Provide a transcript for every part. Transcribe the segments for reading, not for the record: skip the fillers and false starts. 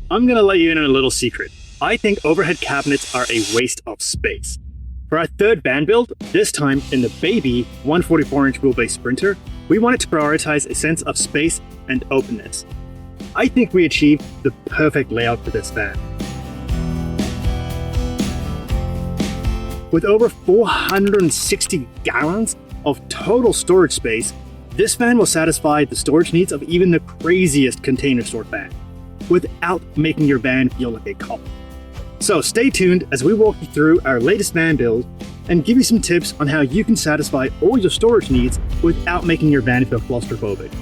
I'm going to let you in on a little secret. I think overhead cabinets are a waste of space. For our third van build, this time in the baby 144-inch wheelbase Sprinter, we wanted to prioritize a sense of space and openness. I think we achieved the perfect layout for this van. With over 460 gallons of total storage space, this van will satisfy the storage needs of even the craziest container store van, without making your van feel like a cop. So stay tuned as we walk you through our latest van build and give you some tips on how you can satisfy all your storage needs without making your van feel claustrophobic.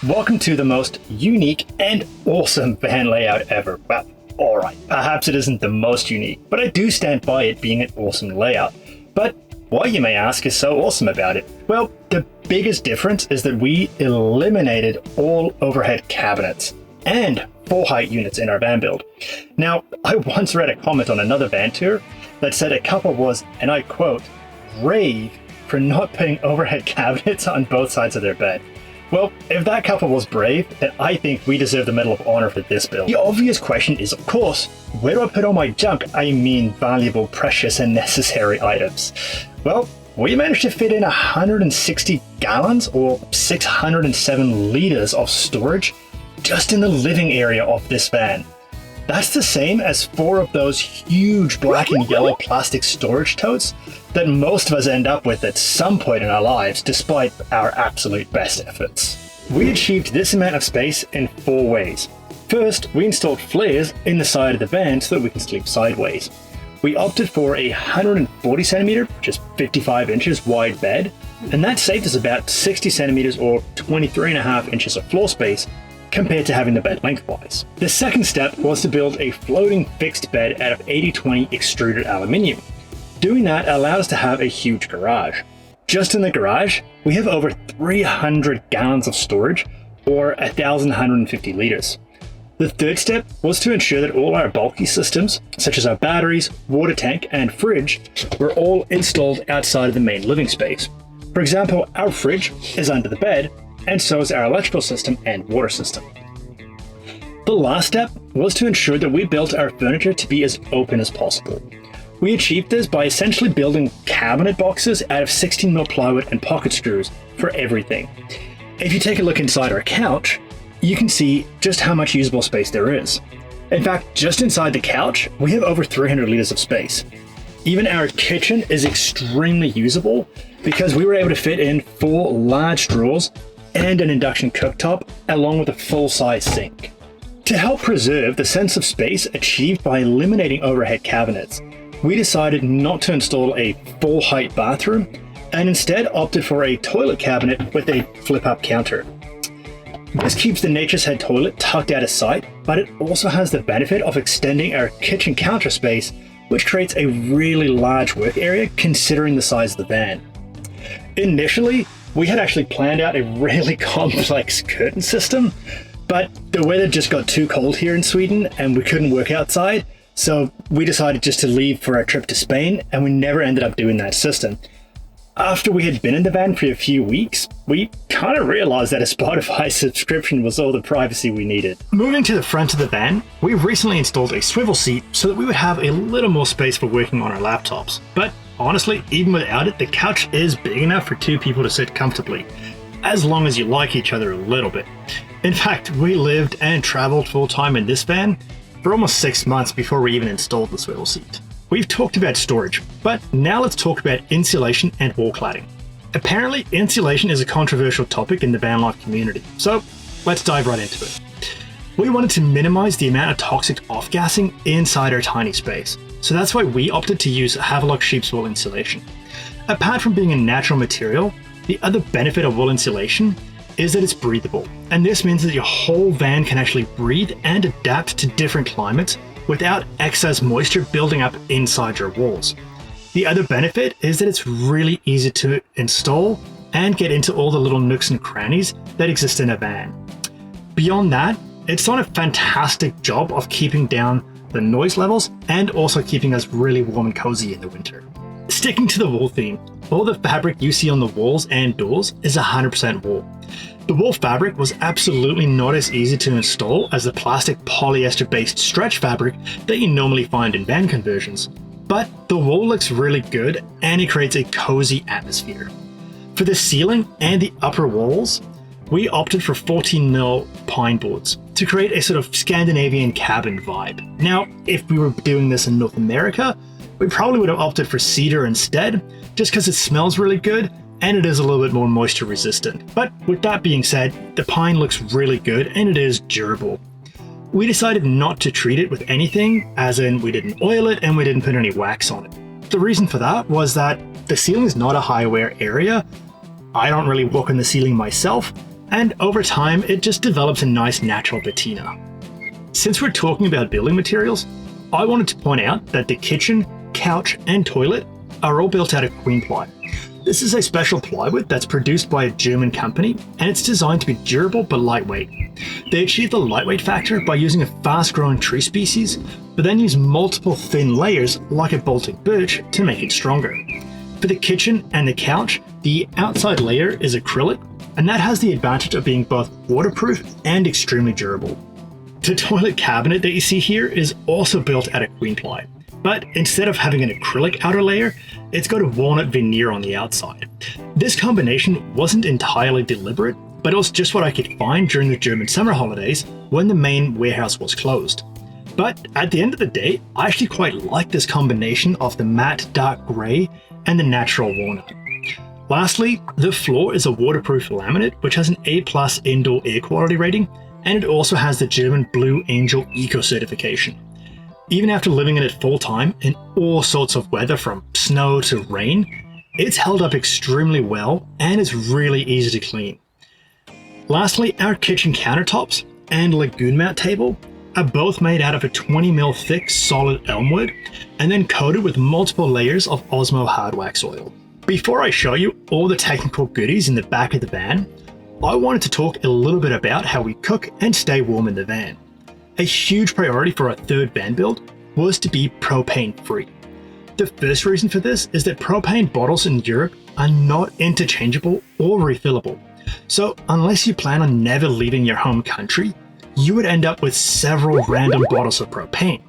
Welcome to the most unique and awesome van layout ever. Well, alright, perhaps it isn't the most unique, but I do stand by it being an awesome layout. But what, you may ask, is so awesome about it? Well, the biggest difference is that we eliminated all overhead cabinets and full height units in our van build. Now, I once read a comment on another van tour that said a couple was, and I quote, "rave for not putting overhead cabinets on both sides of their bed." Well, if that couple was brave, then I think we deserve the Medal of Honor for this build. The obvious question is, of course, where do I put all my junk? I mean valuable, precious, and necessary items. Well, we managed to fit in 160 gallons or 607 liters of storage just in the living area of this van. That's the same as 4 of those huge black and yellow plastic storage totes that most of us end up with at some point in our lives, despite our absolute best efforts. We achieved this amount of space in 4 ways. First, we installed flares in the side of the van so that we can sleep sideways. We opted for a 140 centimeter, just 55 inches wide bed, and that saved us about 60 centimeters or 23.5 inches of floor space compared to having the bed lengthwise. The second step was to build a floating fixed bed out of 80/20 extruded aluminium. Doing that allowed us to have a huge garage. Just in the garage, we have over 300 gallons of storage, or 1,150 liters. The third step was to ensure that all our bulky systems, such as our batteries, water tank, and fridge, were all installed outside of the main living space. For example, our fridge is under the bed, and so is our electrical system and water system. The last step was to ensure that we built our furniture to be as open as possible. We achieved this by essentially building cabinet boxes out of 16mm plywood and pocket screws for everything. If you take a look inside our couch, you can see just how much usable space there is. In fact, just inside the couch, we have over 300 liters of space. Even our kitchen is extremely usable because we were able to fit in 4 large drawers and an induction cooktop, along with a full-size sink. To help preserve the sense of space achieved by eliminating overhead cabinets, we decided not to install a full-height bathroom and instead opted for a toilet cabinet with a flip-up counter. This keeps the Nature's Head toilet tucked out of sight, but it also has the benefit of extending our kitchen counter space, which creates a really large work area considering the size of the van. Initially, we had actually planned out a really complex curtain system, but the weather just got too cold here in Sweden and we couldn't work outside, so we decided just to leave for our trip to Spain, and we never ended up doing that system. After we had been in the van for a few weeks, we kind of realized that a Spotify subscription was all the privacy we needed. Moving to the front of the van, we recently installed a swivel seat so that we would have a little more space for working on our laptops. But honestly, even without it, the couch is big enough for 2 people to sit comfortably, as long as you like each other a little bit. In fact, we lived and traveled full-time in this van for almost 6 months before we even installed the swivel seat. We've talked about storage, but now let's talk about insulation and wall cladding. Apparently, insulation is a controversial topic in the van life community, so let's dive right into it. We wanted to minimize the amount of toxic off-gassing inside our tiny space, so that's why we opted to use Havelock sheep's wool insulation. Apart from being a natural material, the other benefit of wool insulation is that it's breathable, and this means that your whole van can actually breathe and adapt to different climates without excess moisture building up inside your walls. The other benefit is that it's really easy to install and get into all the little nooks and crannies that exist in a van. Beyond that, it's done a fantastic job of keeping down the noise levels and also keeping us really warm and cozy in the winter. Sticking to the wool theme, all the fabric you see on the walls and doors is 100% wool. The wool fabric was absolutely not as easy to install as the plastic polyester-based stretch fabric that you normally find in van conversions, but the wool looks really good and it creates a cozy atmosphere. For the ceiling and the upper walls, we opted for 14mm pine boards to create a sort of Scandinavian cabin vibe. Now, if we were doing this in North America, we probably would have opted for cedar instead, just because it smells really good and it is a little bit more moisture resistant. But with that being said, the pine looks really good and it is durable. We decided not to treat it with anything, as in we didn't oil it and we didn't put any wax on it. The reason for that was that the ceiling is not a high wear area. I don't really walk on the ceiling myself, and over time it just develops a nice natural patina. Since we're talking about building materials, I wanted to point out that the kitchen, couch and toilet are all built out of queen ply. This is a special plywood that's produced by a German company, and it's designed to be durable but lightweight. They achieve the lightweight factor by using a fast-growing tree species, but then use multiple thin layers like a Baltic birch to make it stronger. For the kitchen and the couch, the outside layer is acrylic, and that has the advantage of being both waterproof and extremely durable. The toilet cabinet that you see here is also built out of queen ply, but instead of having an acrylic outer layer, it's got a walnut veneer on the outside. This combination wasn't entirely deliberate, but it was just what I could find during the German summer holidays when the main warehouse was closed. But at the end of the day, I actually quite like this combination of the matte dark grey and the natural walnut. Lastly, the floor is a waterproof laminate which has an A+ indoor air quality rating, and it also has the German Blue Angel Eco certification. Even after living in it full time in all sorts of weather from snow to rain, it's held up extremely well and is really easy to clean. Lastly, our kitchen countertops and lagoon mount table are both made out of a 20mm thick solid elm wood and then coated with multiple layers of Osmo hard wax oil. Before I show you all the technical goodies in the back of the van, I wanted to talk a little bit about how we cook and stay warm in the van. A huge priority for our third van build was to be propane free. The first reason for this is that propane bottles in Europe are not interchangeable or refillable. So unless you plan on never leaving your home country, you would end up with several random bottles of propane.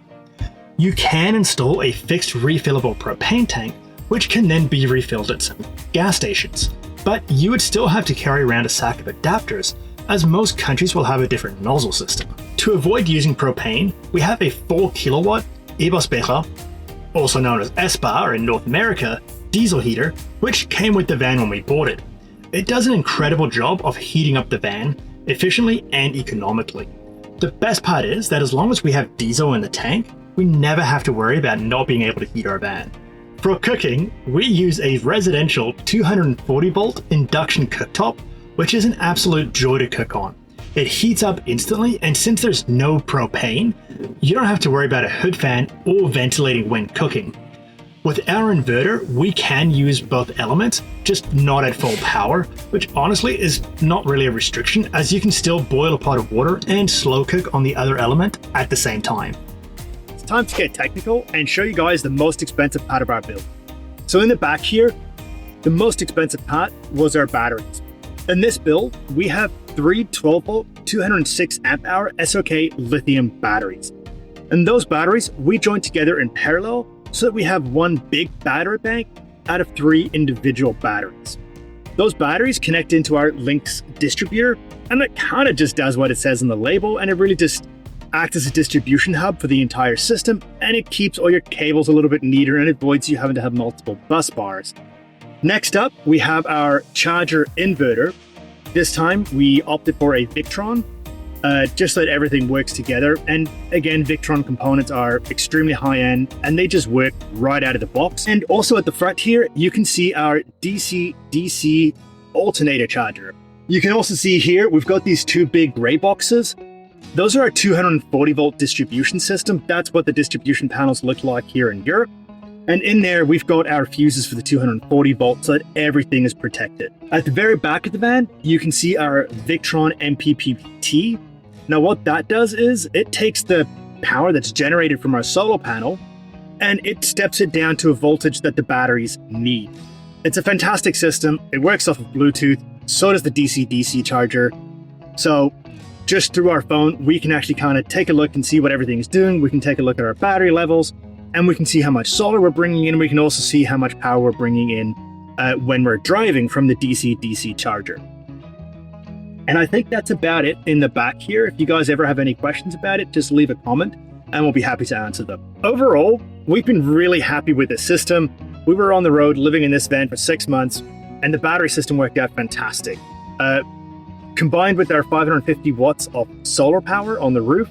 You can install a fixed refillable propane tank, which can then be refilled at some gas stations, but you would still have to carry around a sack of adapters, as most countries will have a different nozzle system. To avoid using propane, we have a 4 kilowatt Eberspecher, also known as S-Bar in North America, diesel heater, which came with the van when we bought it. It does an incredible job of heating up the van efficiently and economically. The best part is that as long as we have diesel in the tank, we never have to worry about not being able to heat our van. For cooking, we use a residential 240 volt induction cooktop, which is an absolute joy to cook on. It heats up instantly, and since there's no propane, you don't have to worry about a hood fan or ventilating when cooking. With our inverter, we can use both elements, just not at full power, which honestly is not really a restriction, as you can still boil a pot of water and slow cook on the other element at the same time. It's time to get technical and show you guys the most expensive part of our build. So in the back here, the most expensive part was our batteries. In this build, we have three 12-volt, 206 amp hour SOK lithium batteries. And those batteries we joined together in parallel so that we have one big battery bank out of 3 individual batteries. Those batteries connect into our Lynx distributor, and it kind of just does what it says on the label, and it really just acts as a distribution hub for the entire system, and it keeps all your cables a little bit neater and avoids you having to have multiple bus bars. Next up, we have our charger inverter. This time we opted for a Victron, just so that everything works together. And again, Victron components are extremely high end and they just work right out of the box. And also at the front here, you can see our DC-DC alternator charger. You can also see here, we've got these 2 big gray boxes. Those are our 240 volt distribution system. That's what the distribution panels look like here in Europe. And in there, we've got our fuses for the 240 volt so that everything is protected. At the very back of the van, you can see our Victron MPPT. Now what that does is it takes the power that's generated from our solar panel and it steps it down to a voltage that the batteries need. It's a fantastic system. It works off of Bluetooth, So does the DC-DC charger. So just through our phone, we can actually kind of take a look and see what everything is doing. We can take a look at our battery levels, and we can see how much solar we're bringing in. We can also see how much power we're bringing in when we're driving from the DC-DC charger. And I think that's about it in the back here. If you guys ever have any questions about it, just leave a comment and we'll be happy to answer them. Overall, we've been really happy with this system. We were on the road living in this van for 6 months, and the battery system worked out fantastic. Combined with our 550 watts of solar power on the roof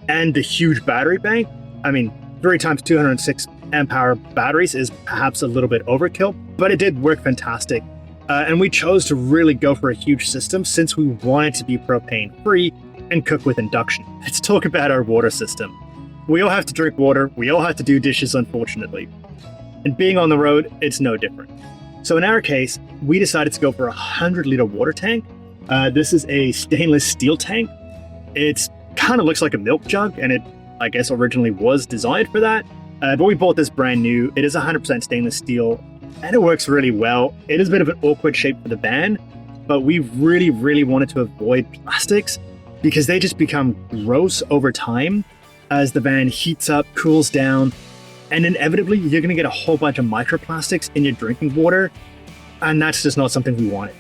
and the huge battery bank, I mean, 3 times 206 amp hour batteries is perhaps a little bit overkill, but it did work fantastic. And we chose to really go for a huge system since we wanted to be propane free and cook with induction. Let's talk about our water system. We all have to drink water. We all have to do dishes, unfortunately. And being on the road, it's no different. So in our case, we decided to go for a 100-liter water tank. This is a stainless steel tank. It kind of looks like a milk jug, and it, I guess, originally was designed for that. But we bought this brand new. It is 100% stainless steel, and it works really well. It is a bit of an awkward shape for the van, but we really wanted to avoid plastics because they just become gross over time as the van heats up, cools down, and inevitably you're going to get a whole bunch of microplastics in your drinking water, and that's just not something we wanted.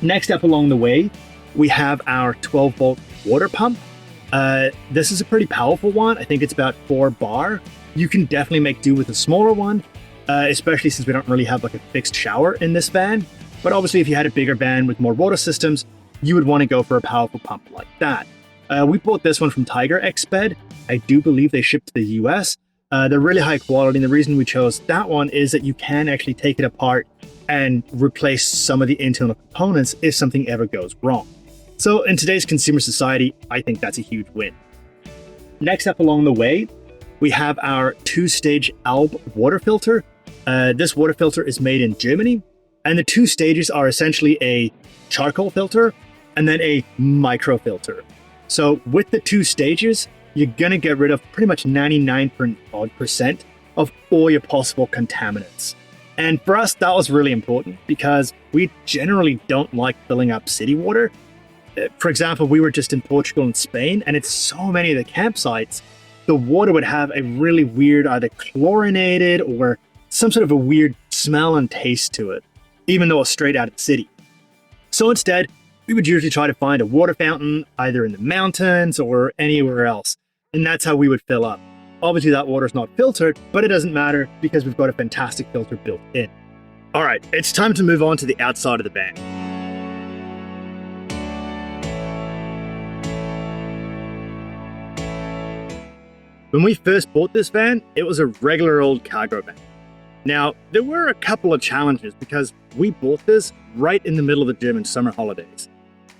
Next up along the way, we have our 12-volt water pump. This is a pretty powerful one. I think it's about 4 bar. You can definitely make do with a smaller one, especially since we don't really have like a fixed shower in this van. But obviously, if you had a bigger van with more water systems, you would want to go for a powerful pump like that. We bought this one from Tiger Exped. I do believe they ship to the US. They're really high quality, and the reason we chose that one is that you can actually take it apart and replace some of the internal components if something ever goes wrong. So in today's consumer society, I think that's a huge win. Next up along the way, we have our 2-stage Alb water filter. This water filter is made in Germany, and the 2 stages are essentially a charcoal filter and then a micro filter. So with the 2 stages, you're gonna get rid of pretty much 99% of all your possible contaminants. And for us, that was really important because we generally don't like filling up city water. For example, we were just in Portugal and Spain, and it's so many of the campsites, the water would have a really weird, either chlorinated or some sort of a weird smell and taste to it, even though it's straight out of the city. So instead, we would usually try to find a water fountain, either in the mountains or anywhere else. And that's how we would fill up. Obviously that water is not filtered, but it doesn't matter because we've got a fantastic filter built in. All right, it's time to move on to the outside of the van. When we first bought this van, it was a regular old cargo van. Now, there were a couple of challenges because we bought this right in the middle of the German summer holidays.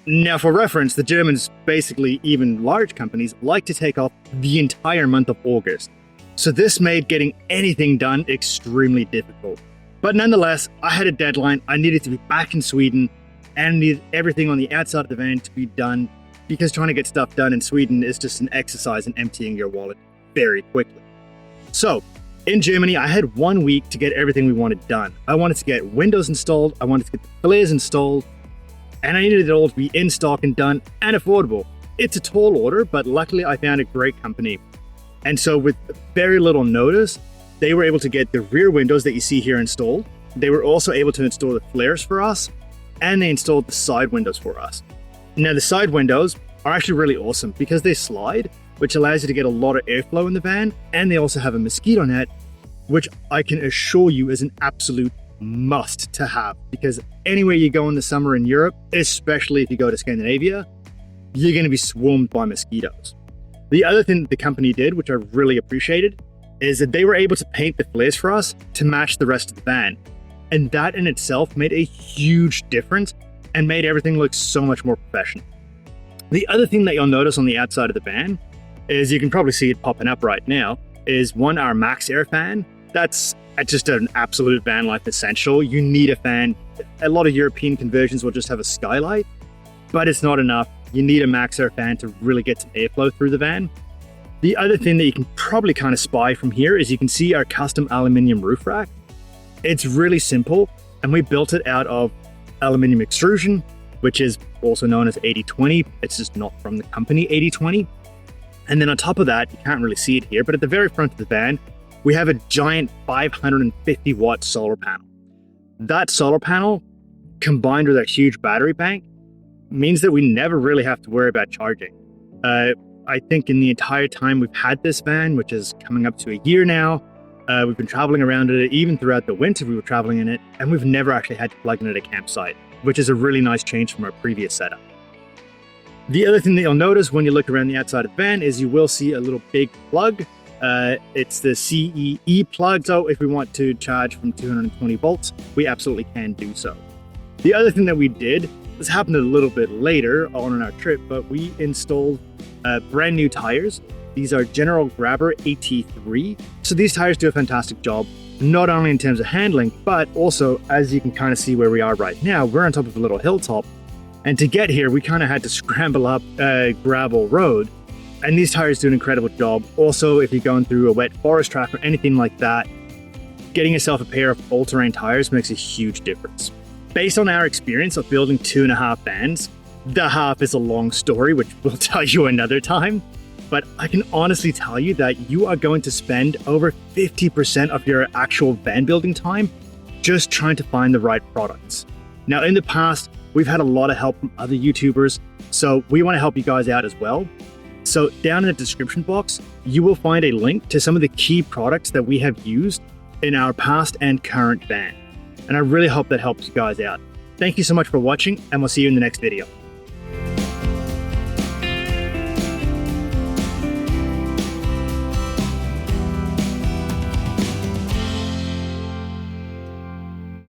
Now, for reference, the Germans, basically even large companies, like to take off the entire month of August. So this made getting anything done extremely difficult. But nonetheless, I had a deadline. I needed to be back in Sweden and needed everything on the outside of the van to be done because trying to get stuff done in Sweden is just an exercise in emptying your wallet very quickly. So in Germany, I had 1 week to get everything we wanted done. I wanted to get windows installed. I wanted to get the flares installed. And I needed it all to be in stock and done and affordable. It's a tall order, but luckily I found a great company. And so with very little notice, they were able to get the rear windows that you see here installed. They were also able to install the flares for us, and they installed the side windows for us. Now the side windows are actually really awesome because they slide, which allows you to get a lot of airflow in the van, and they also have a mosquito net, which I can assure you is an absolute must to have because anywhere you go in the summer in Europe, especially if you go to Scandinavia, you're going to be swarmed by mosquitoes. The other thing that the company did, which I really appreciated, is that they were able to paint the flares for us to match the rest of the van. And that in itself made a huge difference and made everything look so much more professional. The other thing that you'll notice on the outside of the van is, you can probably see it popping up right now, is our MaxxAir fan. That's just an absolute van life essential. You need a fan. A lot of European conversions will just have a skylight, but it's not enough. You need a MaxxAir fan to really get some airflow through the van. The other thing that you can probably kind of spy from here is you can see our custom aluminium roof rack. It's really simple, and we built it out of aluminum extrusion, which is also known as 80/20. It's just not from the company 80/20. And then on top of that, you can't really see it here, but at the very front of the van, we have a giant 550 watt solar panel. That solar panel, combined with our huge battery bank, means that we never really have to worry about charging. I think in the entire time we've had this van, which is coming up to a year now, we've been traveling around it. Even throughout the winter, we were traveling in it, and we've never actually had to plug in at a campsite, which is a really nice change from our previous setup. The other thing that you'll notice when you look around the outside of the van is you will see a little big plug. It's the CEE plug, so if we want to charge from 220 volts, we absolutely can do so. The other thing that we did, this happened a little bit later on our trip, but we installed brand new tires. These are General Grabber AT3. So these tires do a fantastic job, not only in terms of handling, but also, as you can kind of see where we are right now, we're on top of a little hilltop. And to get here, we kind of had to scramble up a gravel road. And these tires do an incredible job. Also, if you're going through a wet forest track or anything like that, getting yourself a pair of all-terrain tires makes a huge difference. Based on our experience of building 2.5 vans, the half is a long story, which we'll tell you another time. But I can honestly tell you that you are going to spend over 50% of your actual van building time just trying to find the right products. Now, in the past, we've had a lot of help from other YouTubers, so we want to help you guys out as well. So down in the description box, you will find a link to some of the key products that we have used in our past and current van. And I really hope that helps you guys out. Thank you so much for watching, and we'll see you in the next video.